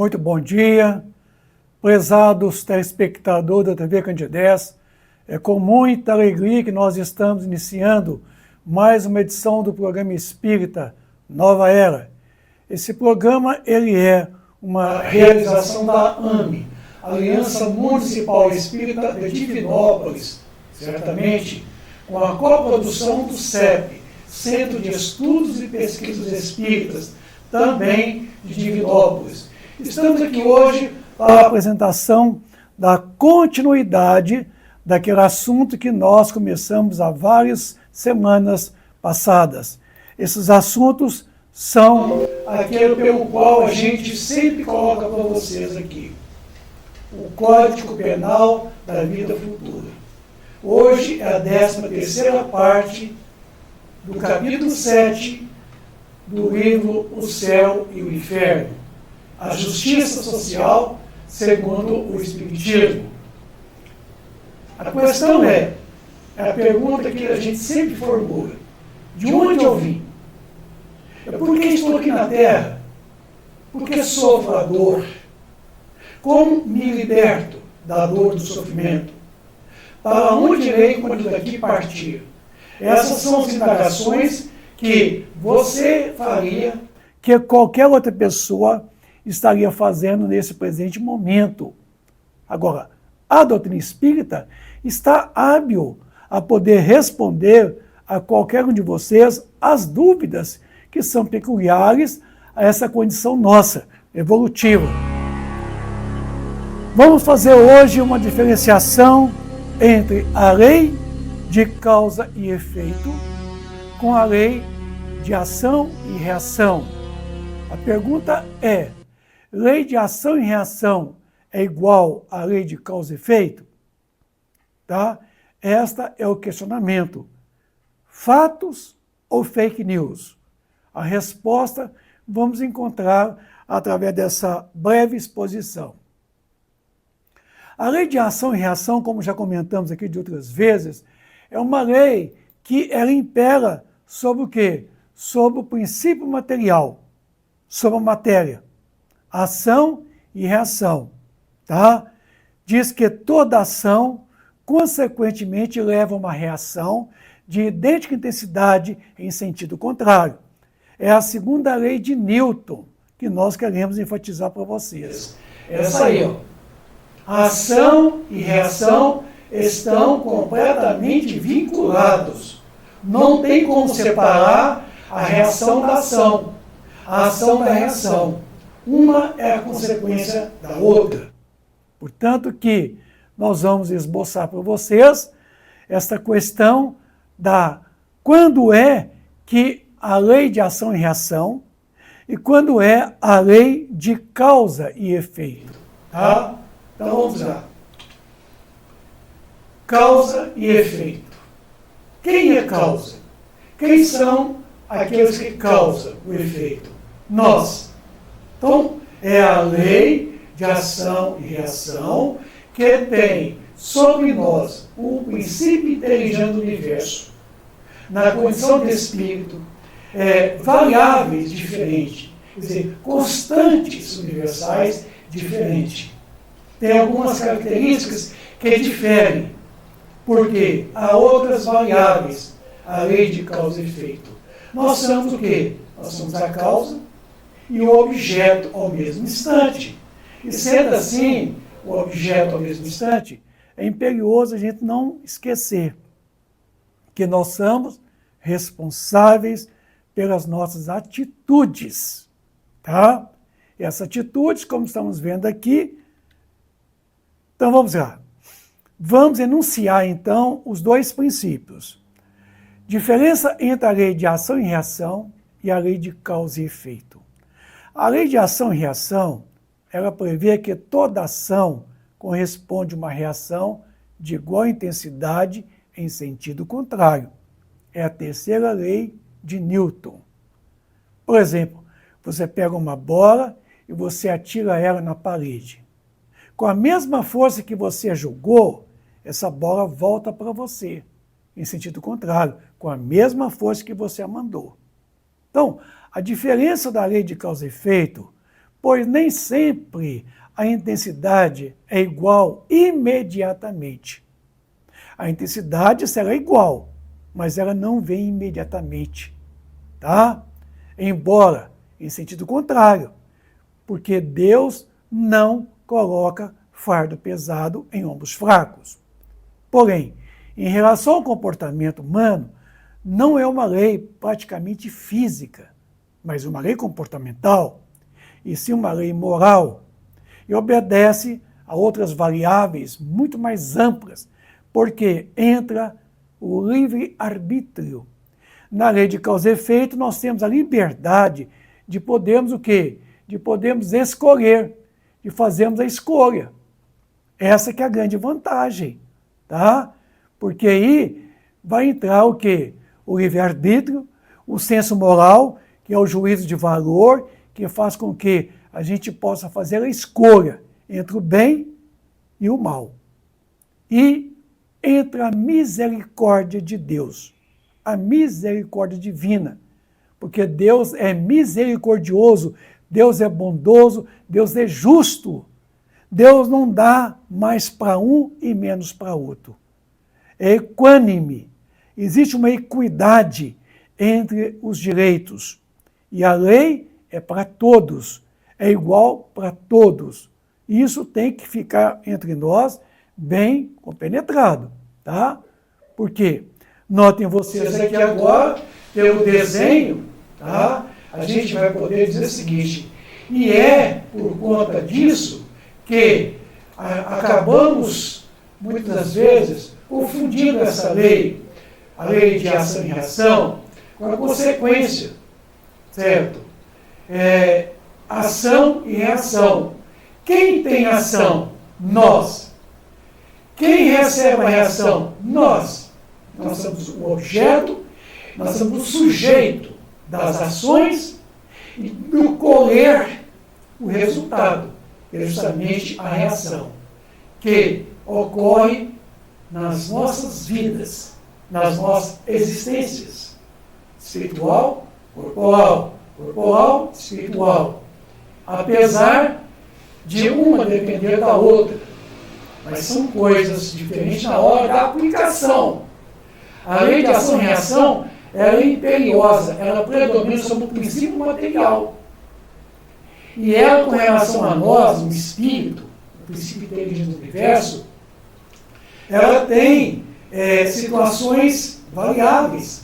Muito bom dia, prezados telespectadores da TV Candidez. É com muita alegria que nós estamos iniciando mais uma edição do programa Espírita Nova Era. Esse programa ele é uma realização da AME, Aliança Municipal Espírita de Divinópolis, certamente com a coprodução do CEP, Centro de Estudos e Pesquisas Espíritas, também de Divinópolis. Estamos aqui hoje para a apresentação da continuidade daquele assunto que nós começamos há várias semanas passadas. Esses assuntos são aquele pelo qual a gente sempre coloca para vocês aqui. O Código Penal da Vida Futura. Hoje é a 13ª parte do capítulo 7 do livro O Céu e o Inferno. A Justiça Social segundo o Espiritismo. A questão é a pergunta que a gente sempre formula. De onde eu vim? Por que estou aqui na Terra? Por que sofro a dor? Como me liberto da dor do sofrimento? Para onde irei quando daqui partir? Essas são as indagações que você faria, que qualquer outra pessoa estaria fazendo nesse presente momento. Agora, a doutrina espírita está hábil a poder responder a qualquer um de vocês as dúvidas que são peculiares a essa condição nossa, evolutiva. Vamos fazer hoje uma diferenciação entre a lei de causa e efeito com a lei de ação e reação. A pergunta é: lei de ação e reação é igual à lei de causa e efeito? Tá? Esta é o questionamento. Fatos ou fake news? A resposta vamos encontrar através dessa breve exposição. A lei de ação e reação, como já comentamos aqui de outras vezes, é uma lei que ela impera sobre o quê? Sobre o princípio material, sobre a matéria. Ação e reação. Tá? Diz que toda ação, consequentemente, leva a uma reação de idêntica intensidade em sentido contrário. É a segunda lei de Newton que nós queremos enfatizar para vocês. Essa aí, ó. Ação e reação estão completamente vinculados. Não tem como separar a reação da ação, a ação da reação. Uma é a consequência da outra. Portanto, que nós vamos esboçar para vocês esta questão da quando é que a lei de ação e reação e quando é a lei de causa e efeito. Tá? Então vamos lá. Causa e efeito. Quem é causa? Quem são aqueles que causam o efeito? Nós. Então, é a lei de ação e reação que tem sobre nós o princípio inteligente do universo, na condição de espírito, variáveis diferentes, quer dizer, constantes universais diferentes. Tem algumas características que diferem, porque há outras variáveis, a lei de causa e efeito. Nós somos o quê? Nós somos a causa e o objeto ao mesmo instante. E sendo assim, o objeto ao mesmo instante, é imperioso a gente não esquecer que nós somos responsáveis pelas nossas atitudes. Tá? E essas atitudes, como estamos vendo aqui, então vamos lá. Vamos enunciar então os dois princípios. Diferença entre a lei de ação e reação e a lei de causa e efeito. A lei de ação e reação, ela prevê que toda ação corresponde a uma reação de igual intensidade em sentido contrário. É a terceira lei de Newton. Por exemplo, você pega uma bola e você atira ela na parede. Com a mesma força que você jogou, essa bola volta para você, em sentido contrário, com a mesma força que você a mandou. Então, a diferença da lei de causa e efeito pois nem sempre a intensidade é igual imediatamente. A intensidade será igual, mas ela não vem imediatamente, tá? Embora em sentido contrário, porque Deus não coloca fardo pesado em ombros fracos. Porém, em relação ao comportamento humano, não é uma lei praticamente física, mas uma lei comportamental, e sim uma lei moral, e obedece a outras variáveis muito mais amplas, porque entra o livre-arbítrio. Na lei de causa e efeito, nós temos a liberdade de podermos o quê? De podermos escolher, de fazermos a escolha. Essa que é a grande vantagem, tá? Porque aí vai entrar o quê? O livre-arbítrio, o senso moral, que é o juízo de valor, que faz com que a gente possa fazer a escolha entre o bem e o mal. E entra a misericórdia de Deus, a misericórdia divina, porque Deus é misericordioso, Deus é bondoso, Deus é justo. Deus não dá mais para um e menos para outro. É equânime. Existe uma equidade entre os direitos. E a lei é para todos, é igual para todos. Isso tem que ficar entre nós bem compenetrado, tá? Por quê? Notem vocês aqui agora, pelo desenho, tá? A gente vai poder dizer o seguinte, e é por conta disso que acabamos, muitas das vezes, confundindo essa lei, a lei de ação e reação, com a consequência, certo? Ação e reação. Quem tem ação? Nós. Quem recebe a reação? Nós. Nós somos o objeto, nós somos o sujeito das ações e do colher o resultado, é justamente a reação, que ocorre nas nossas vidas, nas nossas existências, espiritual, corporal, corporal, espiritual, apesar de uma depender da outra, mas são coisas diferentes na hora da aplicação. A lei de ação e reação, ela é imperiosa, ela predomina sobre o princípio material. E ela, com relação a nós, o espírito, o princípio inteligente do universo, ela tem situações variáveis,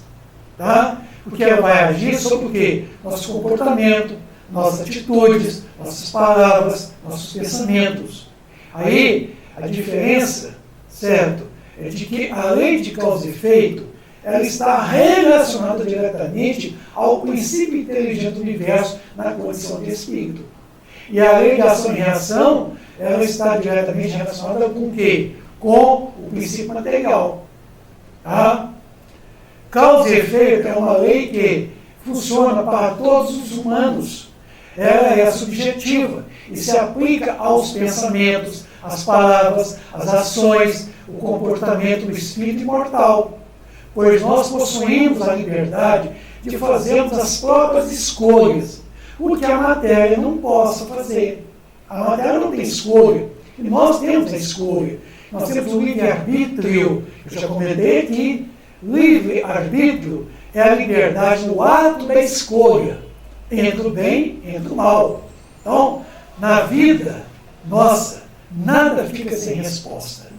tá? Porque ela vai agir sobre o quê? Nosso comportamento, nossas atitudes, nossas palavras, nossos pensamentos. Aí, a diferença, certo, é de que a lei de causa e efeito, ela está relacionada diretamente ao princípio inteligente do universo na condição de espírito. E a lei de ação e reação, ela está diretamente relacionada com o quê? Com o princípio material. Tá? Causa e efeito é uma lei que funciona para todos os humanos. Ela é subjetiva e se aplica aos pensamentos, às palavras, às ações, o comportamento do espírito imortal. Pois nós possuímos a liberdade de fazermos as próprias escolhas, o que a matéria não possa fazer. A matéria não tem escolha, e nós temos a escolha. Nós temos o livre-arbítrio. Eu já comentei aqui, livre-arbítrio é a liberdade no ato da escolha, entre o bem e entre o mal. Então, na vida nossa, nada fica sem resposta.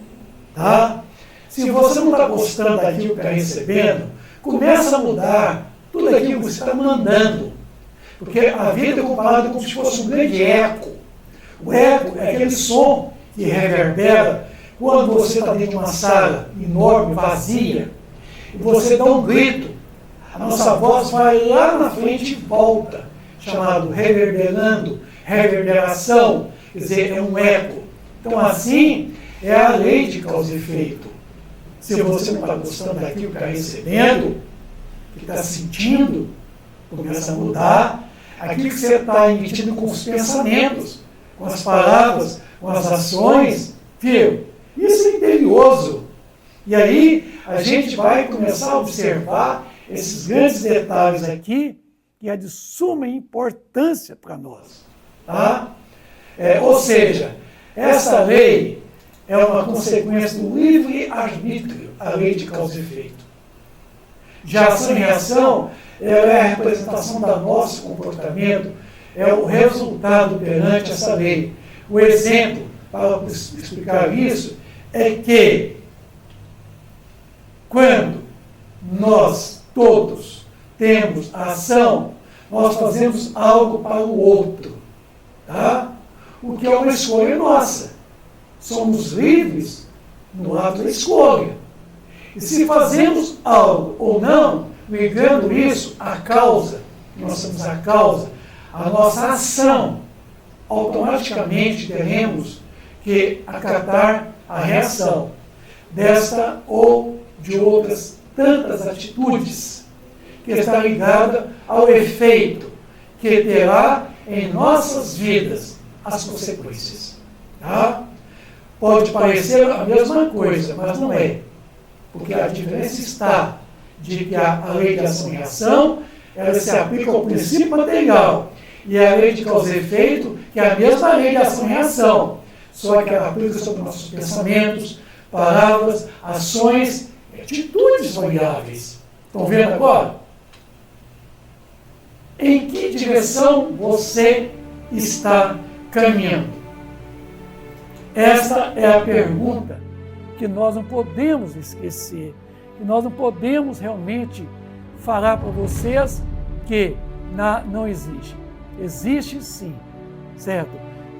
Tá? Se você não está gostando daquilo que está recebendo, começa a mudar tudo aquilo que você está mandando. Porque a vida é comparada como se fosse um grande eco. O eco é aquele som que reverbera quando você está dentro de uma sala enorme, vazia, e você dá um grito. A nossa voz vai lá na frente e volta, chamado reverberando, reverberação, quer dizer, é um eco. Então, assim, é a lei de causa e efeito. Se você não está gostando daquilo que está recebendo, que está sentindo, começa a mudar aquilo que você está emitindo com os pensamentos, com as palavras, com as ações. Viu? Isso é imperioso. E aí a gente vai começar a observar esses grandes detalhes aqui, que é de suma importância para nós. Tá? Ou seja, essa lei é uma consequência do livre-arbítrio, a lei de causa e efeito. Já a ação e reação, ela é a representação do nosso comportamento, é o resultado perante essa lei. O exemplo, para explicar isso, é que quando nós todos temos a ação, nós fazemos algo para o outro, tá? O que é uma escolha nossa. Somos livres no ato da escolha. E se fazemos algo ou não, ligando isso à causa, nós somos a causa, a nossa ação, automaticamente teremos que acatar a reação desta ou de outras tantas atitudes, que está ligada ao efeito que terá em nossas vidas as consequências. Tá? Pode parecer a mesma coisa, mas não é. Porque a diferença está de que a lei de ação e reação, ela se aplica ao princípio material, e a lei de causa e efeito, que é a mesma lei de ação e reação, só que ela aplica sobre nossos pensamentos, palavras, ações e atitudes variáveis. Estão vendo agora? Em que direção você está caminhando? Esta é a pergunta que nós não podemos esquecer, que nós não podemos realmente falar para vocês que não existe. Existe sim, certo?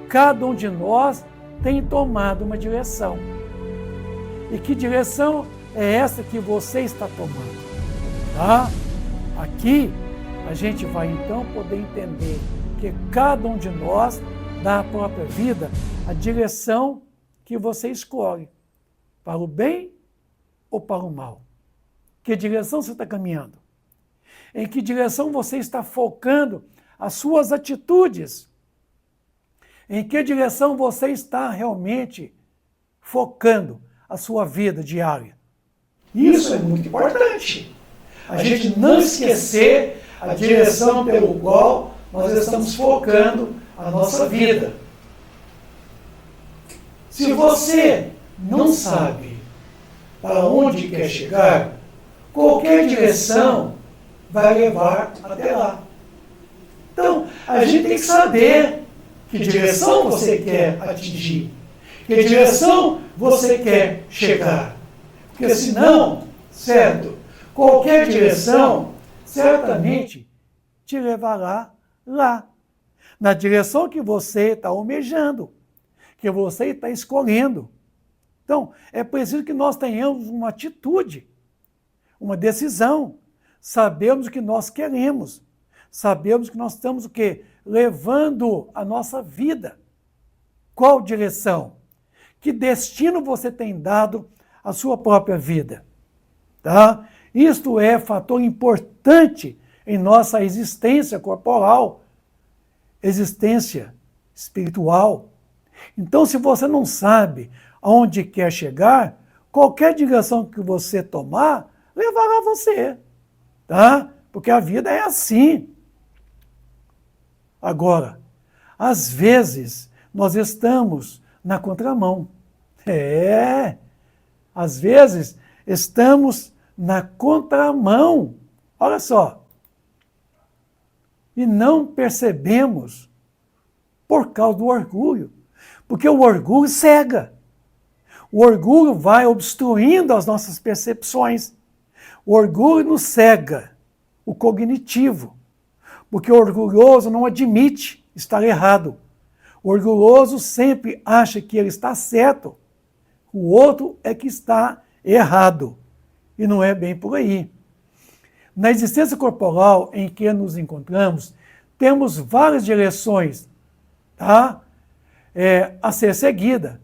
Cada um de nós tem tomado uma direção. E que direção é essa que você está tomando? Tá? Aqui a gente vai então poder entender que cada um de nós dá à própria vida a direção que você escolhe, para o bem ou para o mal. Que direção você está caminhando? Em que direção você está focando as suas atitudes? Em que direção você está realmente focando a sua vida diária? Isso é muito importante. A gente não esquecer a direção pelo qual nós estamos focando a nossa vida. Se você não sabe para onde quer chegar, qualquer direção vai levar até lá. Então, a gente tem que saber que direção você quer atingir, que direção você quer chegar. Porque senão, certo, qualquer direção certamente te levará lá, na direção que você está almejando, que você está escolhendo. Então, é preciso que nós tenhamos uma atitude, uma decisão, sabemos o que nós queremos, sabemos que nós estamos o quê? Levando a nossa vida. Qual direção? Que destino você tem dado à sua própria vida? Tá? Isto é fator importante em nossa existência corporal, existência espiritual. Então, se você não sabe aonde quer chegar, qualquer direção que você tomar, levará você. Tá? Porque a vida é assim. Agora, às vezes, nós estamos na contramão. Às vezes, estamos na contramão. Olha só. E não percebemos por causa do orgulho. Porque o orgulho cega. O orgulho vai obstruindo as nossas percepções. O orgulho nos cega, o cognitivo. Porque o orgulhoso não admite estar errado. O orgulhoso sempre acha que ele está certo. O outro é que está errado. E não é bem por aí. Na existência corporal em que nos encontramos, temos várias direções, tá? A ser seguida.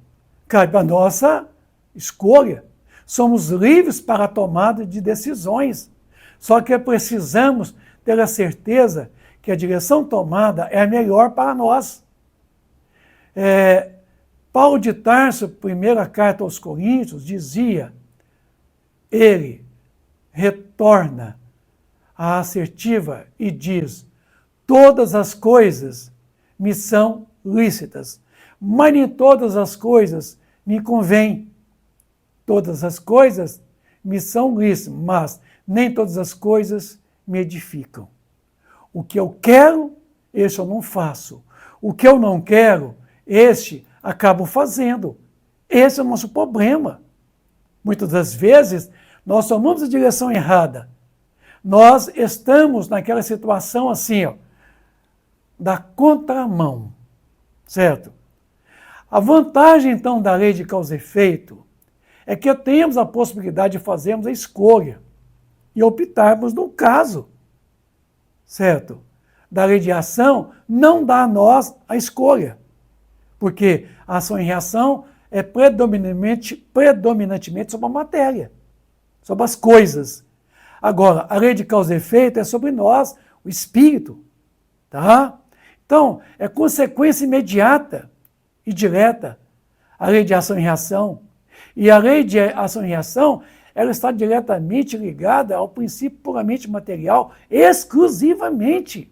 Cabe a nossa escolha. Somos livres para a tomada de decisões. Só que precisamos ter a certeza que a direção tomada é a melhor para nós. Paulo de Tarso, primeira carta aos Coríntios, dizia, ele retorna à assertiva e diz, todas as coisas me são lícitas, mas nem todas as coisas me convêm. Todas as coisas me são lícitas, mas nem todas as coisas me edificam. O que eu quero, este eu não faço. O que eu não quero, este acabo fazendo. Esse é o nosso problema. Muitas das vezes, nós tomamos a direção errada. Nós estamos naquela situação assim, ó, da contramão, certo? A vantagem, então, da lei de causa e efeito é que temos a possibilidade de fazermos a escolha e optarmos no caso, certo? Da lei de ação não dá a nós a escolha, porque a ação e reação é predominantemente sobre a matéria, sobre as coisas. Agora, a lei de causa e efeito é sobre nós, o espírito, tá? Então, é consequência imediata e direta a lei de ação e reação. E a lei de ação e reação, ela está diretamente ligada ao princípio puramente material, exclusivamente.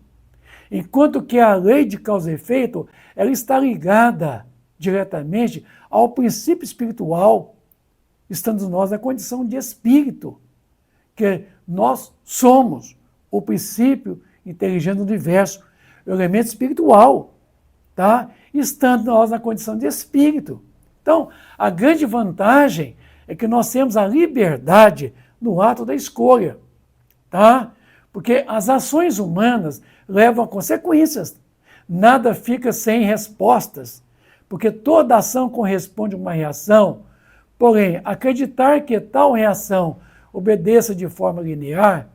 Enquanto que a lei de causa e efeito, ela está ligada diretamente ao princípio espiritual, estando nós na condição de espírito, que nós somos o princípio inteligente do universo, o elemento espiritual, tá? Estando nós na condição de espírito. Então, a grande vantagem é que nós temos a liberdade no ato da escolha, tá? Porque as ações humanas levam a consequências. Nada fica sem respostas, porque toda ação corresponde a uma reação. Porém, acreditar que tal reação obedeça de forma linear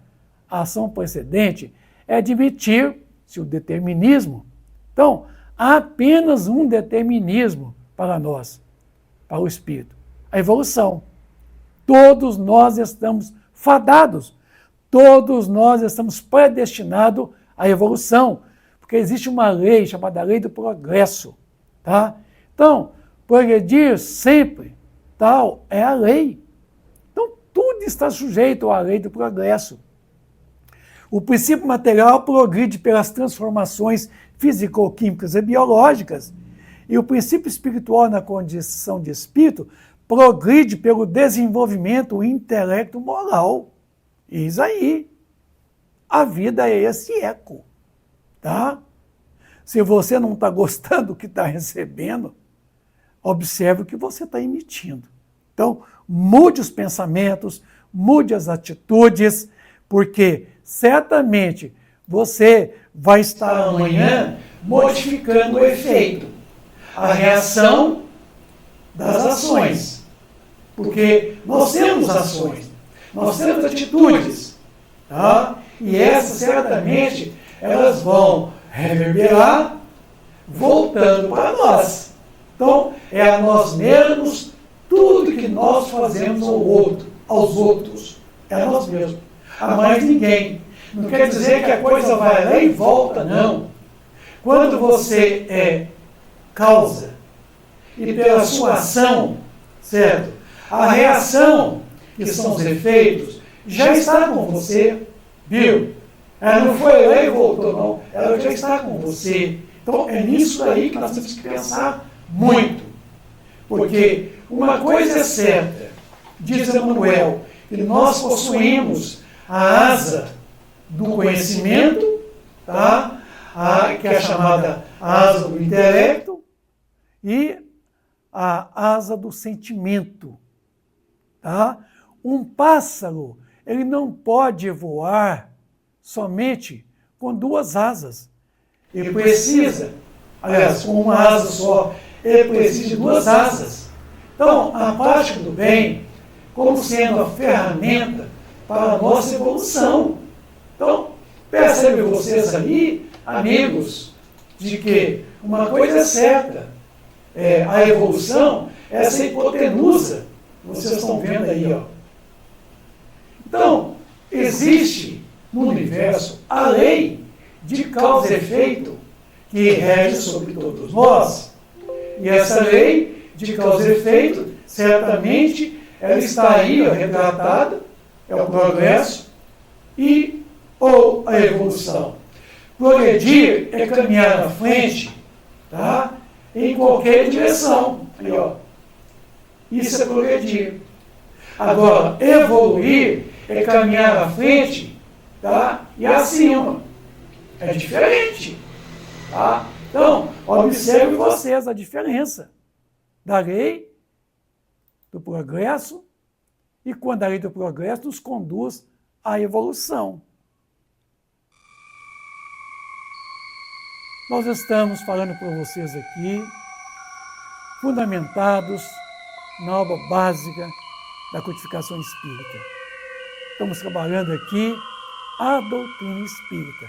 à ação precedente é admitir-se o determinismo. Então, há apenas um determinismo para nós, para o espírito: a evolução. Todos nós estamos fadados, todos nós estamos predestinados à evolução, porque existe uma lei chamada lei do progresso, tá? Então, progredir sempre, tal é a lei. Então, tudo está sujeito à lei do progresso. O princípio material progride pelas transformações físico-químicas e biológicas, e o princípio espiritual, na condição de espírito, progride pelo desenvolvimento intelecto-moral. Eis aí. A vida é esse eco, tá? Se você não está gostando do que está recebendo, observe o que você está emitindo. Então, mude os pensamentos, mude as atitudes, porque certamente você vai estar amanhã modificando o efeito, a reação das ações. Porque nós temos ações, nós temos atitudes, tá? E essas, certamente, elas vão reverberar, voltando para nós. Então, é a nós mesmos tudo que nós fazemos aos outros. É a nós mesmos. A mais ninguém. Não quer dizer que a coisa vai lá e volta, não. Quando você é causa, e pela sua ação, certo? A reação, que são os efeitos, já está com você, viu? Ela não foi lá e voltou, não. Ela já está com você. Então, é nisso aí que nós temos que pensar muito. Porque uma coisa é certa, diz Emmanuel, que nós possuímos a asa do conhecimento, tá? Que é a chamada asa do intelecto, e a asa do sentimento. Tá? Um pássaro, ele não pode voar somente com duas asas. Ele precisa, aliás, com uma asa só, ele precisa de duas asas. Então, a prática do bem, como sendo a ferramenta para a nossa evolução. Então, percebem vocês ali, amigos, de que uma coisa é certa, a evolução, essa hipotenusa, vocês estão vendo aí, ó. Então, existe no universo a lei de causa e efeito que rege sobre todos nós. E essa lei de causa e efeito, certamente, ela está aí, ó, retratada, é o progresso ou a evolução. Progredir é caminhar à frente tá? Em qualquer direção. Aí, ó. Isso é progredir. Agora, evoluir é caminhar à frente, tá? E acima. É diferente. Tá? Então, observe vocês a diferença da lei do progresso e quando a lei do progresso nos conduz à evolução. Nós estamos falando para vocês aqui, fundamentados na obra básica da codificação espírita. Estamos trabalhando aqui a doutrina espírita.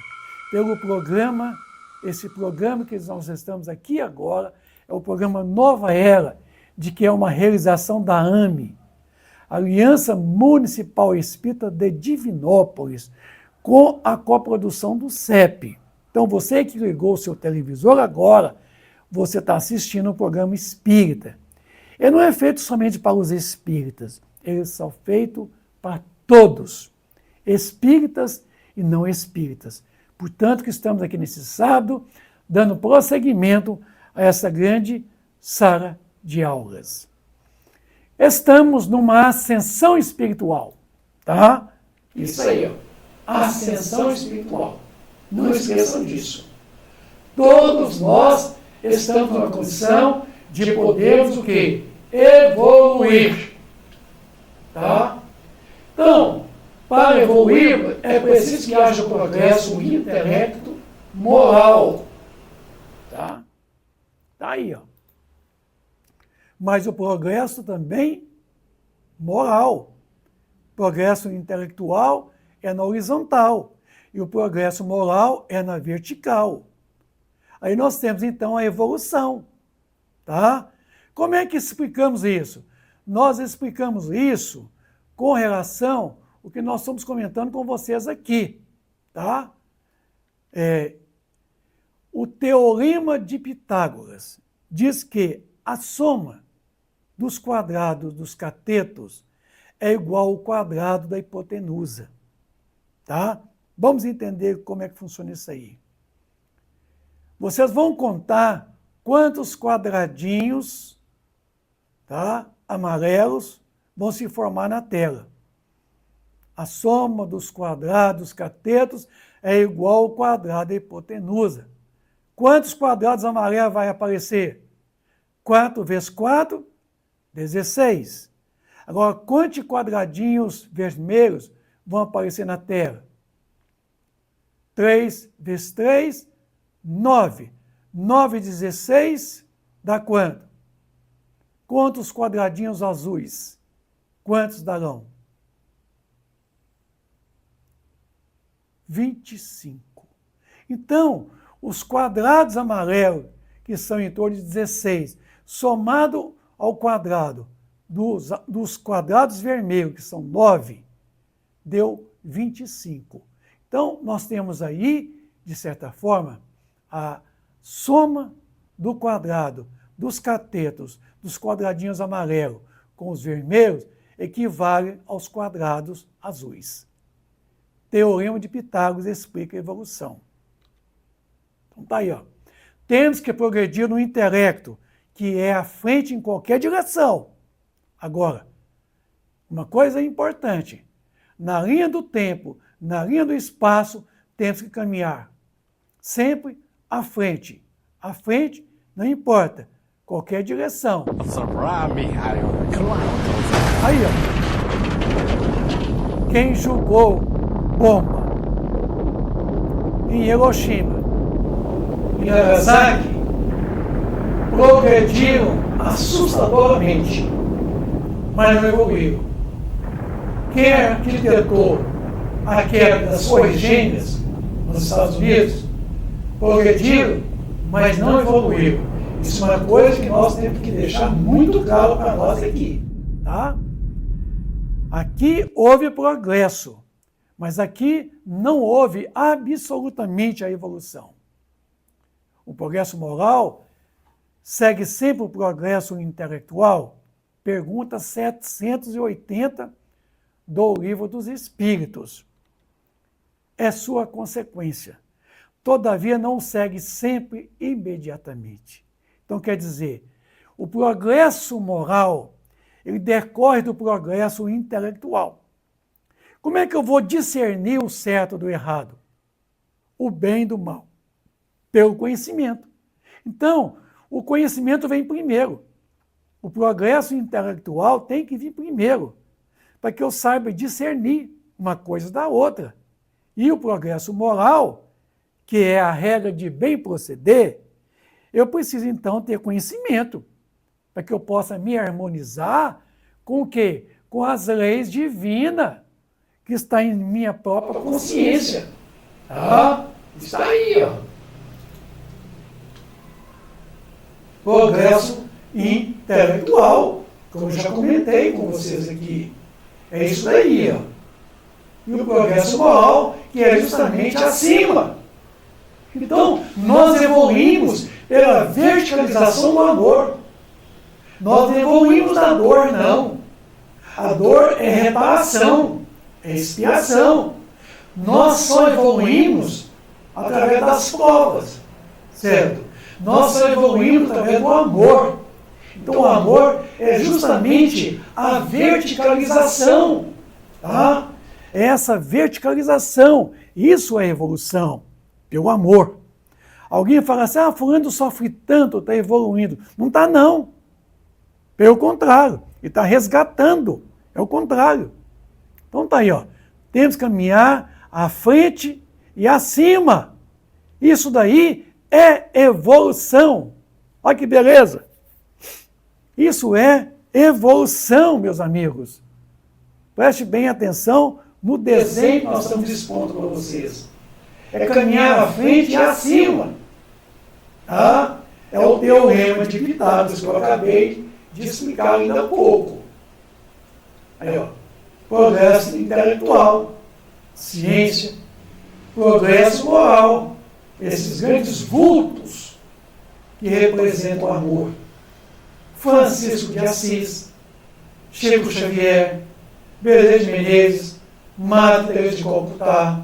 Pelo programa, esse programa que nós estamos aqui agora, é o programa Nova Era, de que é uma realização da AME, Aliança Municipal Espírita de Divinópolis, com a coprodução do CEP. Então, você que ligou o seu televisor agora, você está assistindo o programa espírita. Ele não é feito somente para os espíritas, eles são feitos para todos, espíritas e não espíritas. Portanto, que estamos aqui nesse sábado, dando prosseguimento a essa grande sala de aulas. Estamos numa ascensão espiritual, tá? Isso aí, ó. Ascensão espiritual. Não esqueçam disso. Todos nós estamos numa condição de podermos o quê? Evoluir. Tá? Então, para evoluir, é preciso que haja progresso intelecto moral. Tá? Tá aí, ó. Mas o progresso também moral. Progresso intelectual é na horizontal e o progresso moral é na vertical. Aí nós temos, então, a evolução. Tá? Como é que explicamos isso? Nós explicamos isso com relação ao que nós estamos comentando com vocês aqui. Tá? O Teorema de Pitágoras diz que a soma dos quadrados dos catetos é igual ao quadrado da hipotenusa. Tá? Vamos entender como é que funciona isso aí. Vocês vão contar quantos quadradinhos, tá, amarelos vão se formar na tela. A soma dos quadrados dos catetos é igual ao quadrado da hipotenusa. Quantos quadrados amarelos vai aparecer? 4 vezes 4, 16. Agora, quantos quadradinhos vermelhos vão aparecer na tela? 3 vezes 3, 9. 9 vezes 16 dá quanto? Quantos quadradinhos azuis? Quantos darão? 25. Então, os quadrados amarelos, que são em torno de 16, somado ao quadrado dos quadrados vermelhos, que são 9, deu 25. Então, nós temos aí, de certa forma, a soma do quadrado dos catetos, dos quadradinhos amarelos com os vermelhos, equivale aos quadrados azuis. Teorema de Pitágoras explica a evolução. Então tá aí, ó. Temos que progredir no intelecto, que é à frente em qualquer direção. Agora, uma coisa importante, na linha do tempo, na linha do espaço, temos que caminhar sempre à frente. À frente, não importa, qualquer direção. Aí, ó. Quem jogou bomba em Hiroshima e Nagasaki progrediram assustadoramente, mas não evoluíram. Quem arquitetou a queda das Torres Gêmeas nos Estados Unidos progrediram, mas não evoluíram. Isso é uma coisa que nós temos que deixar muito claro para nós aqui. Tá? Aqui houve progresso, mas aqui não houve absolutamente a evolução. O progresso moral segue sempre o progresso intelectual? Pergunta 780 do Livro dos Espíritos. É sua consequência. todavia não segue sempre imediatamente. Então, quer dizer, o progresso moral, ele decorre do progresso intelectual. Como é que eu vou discernir o certo do errado? O bem do mal? Pelo conhecimento. Então, o conhecimento vem primeiro. O progresso intelectual tem que vir primeiro, para que eu saiba discernir uma coisa da outra. E o progresso moral, que é a regra de bem proceder, eu preciso então ter conhecimento, para que eu possa me harmonizar com o quê? Com as leis divinas, que está em minha própria consciência. Está aí, ó. Progresso intelectual, como eu já comentei com vocês aqui. É isso daí, ó. E o progresso moral, que é justamente acima. Então, nós evoluímos pela verticalização do amor. Nós não evoluímos da dor, não. A dor é reparação, é expiação. Nós só evoluímos através das provas, certo? Nós só evoluímos através do amor. Então, o amor é justamente a verticalização, tá? Essa verticalização, isso é evolução, pelo amor. Alguém fala assim, fulano sofre tanto, está evoluindo. Não está, não. Pelo contrário, ele está resgatando. É o contrário. Então tá aí, ó. Temos que caminhar à frente e acima. Isso daí é evolução. Olha que beleza. Isso é evolução, meus amigos. Preste bem atenção no desenho que nós estamos expondo para vocês. É caminhar à frente e acima. Tá? É o teorema de Pitágoras que eu acabei de explicar ainda há pouco. Aí, ó. Progresso intelectual, ciência, progresso moral. Esses grandes vultos que representam o amor. Francisco de Assis, Chico Xavier, Bezerra de Menezes, Madre Teresa de Calcutá,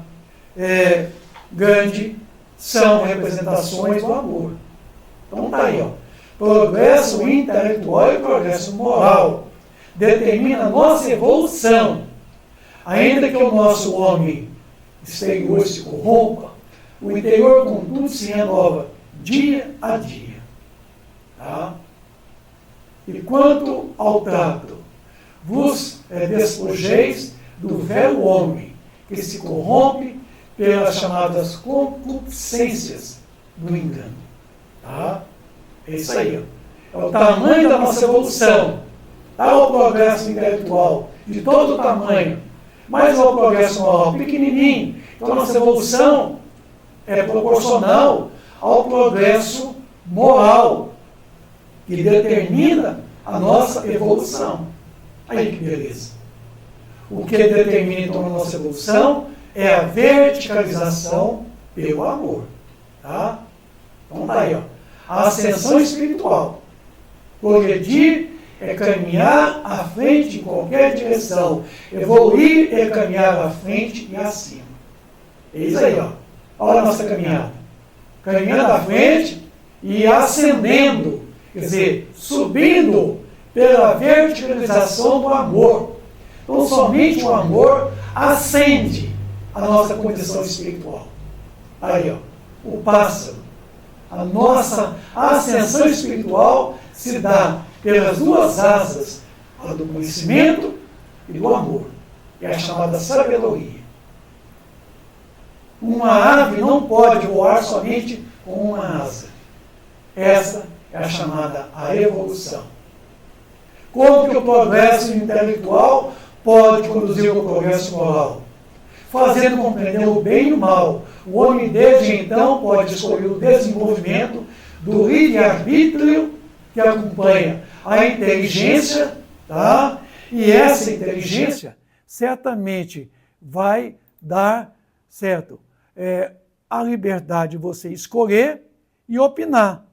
Gandhi, são representações do amor. Então tá aí, ó. Progresso intelectual e progresso moral determina a nossa evolução. Ainda que o nosso homem exterior se corrompa, o interior, contudo, se renova dia a dia. Tá? E quanto ao trato, vos despojeis do velho homem, que se corrompe pelas chamadas concupiscências do engano. Tá? É isso aí. Ó. É o tamanho da nossa evolução. Tá o progresso intelectual de todo o tamanho, mas o progresso moral pequenininho. Então a nossa evolução é proporcional ao progresso moral, que determina a nossa evolução. Aí que beleza. O que determina então a nossa evolução é a verticalização pelo amor. Tá? Então tá aí, ó. A ascensão espiritual. Progredir é caminhar à frente em qualquer direção. Evoluir é caminhar à frente e acima. É isso aí, ó. Olha a nossa caminhada. Caminhando à frente e ascendendo. Quer dizer, subindo pela verticalização do amor. Então, somente o amor ascende a nossa condição espiritual. Aí, ó, o pássaro. A nossa ascensão espiritual se dá pelas duas asas, a do conhecimento e do amor. É a chamada sabedoria. Uma ave não pode voar somente com uma asa. Essa é a chamada a evolução. Como que o progresso intelectual pode conduzir ao progresso moral? Fazendo compreender o bem e o mal. O homem desde então pode escolher o desenvolvimento do livre-arbítrio que acompanha a inteligência, tá? E essa inteligência certamente vai dar, certo, a liberdade de você escolher e opinar.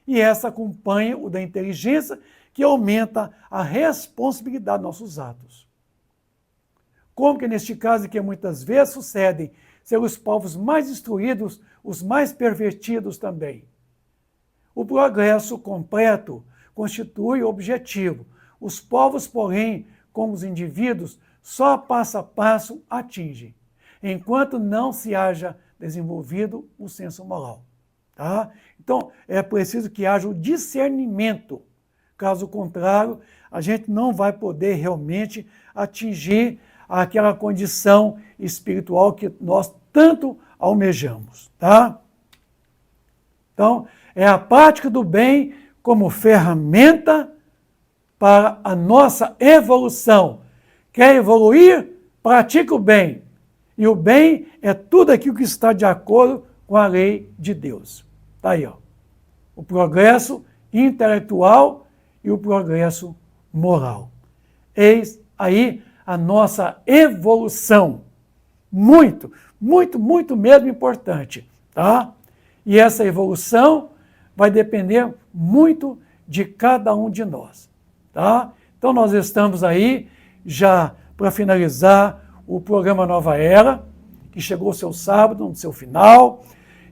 E essa acompanha o da inteligência, que aumenta a responsabilidade dos nossos atos. Como que neste caso que muitas vezes sucedem ser os povos mais instruídos, os mais pervertidos também. O progresso completo constitui o objetivo. Os povos, porém, como os indivíduos, só passo a passo atingem, enquanto não se haja desenvolvido o senso moral. Tá? Então, é preciso que haja o discernimento. Caso contrário, a gente não vai poder realmente atingir aquela condição espiritual que nós tanto almejamos. Tá? Então, é a prática do bem como ferramenta para a nossa evolução. Quer evoluir? Pratica o bem. E o bem é tudo aquilo que está de acordo com a lei de Deus. Está aí, ó. O progresso intelectual e o progresso moral. Eis aí a nossa evolução. Muito, muito, muito mesmo importante. Tá? E essa evolução vai depender muito de cada um de nós. Tá? Então nós estamos aí já para finalizar o programa Nova Era, que chegou ao seu sábado, no seu final,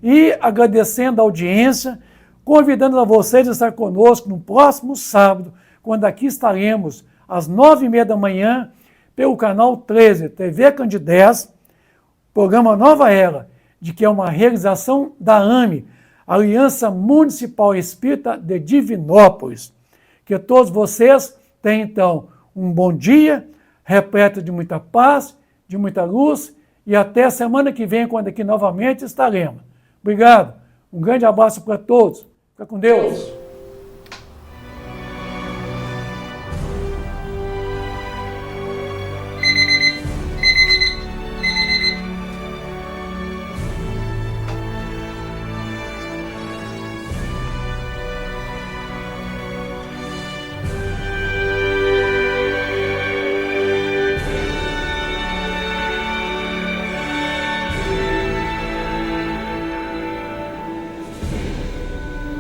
e agradecendo a audiência, convidando a vocês a estar conosco no próximo sábado, quando aqui estaremos às 9h30 da manhã, pelo canal 13, TV Candidez, programa Nova Era, de que é uma realização da AME, Aliança Municipal Espírita de Divinópolis. Que todos vocês tenham, então, um bom dia, repleto de muita paz, de muita luz, e até semana que vem, quando aqui novamente estaremos. Obrigado, um grande abraço para todos. Fica com Deus.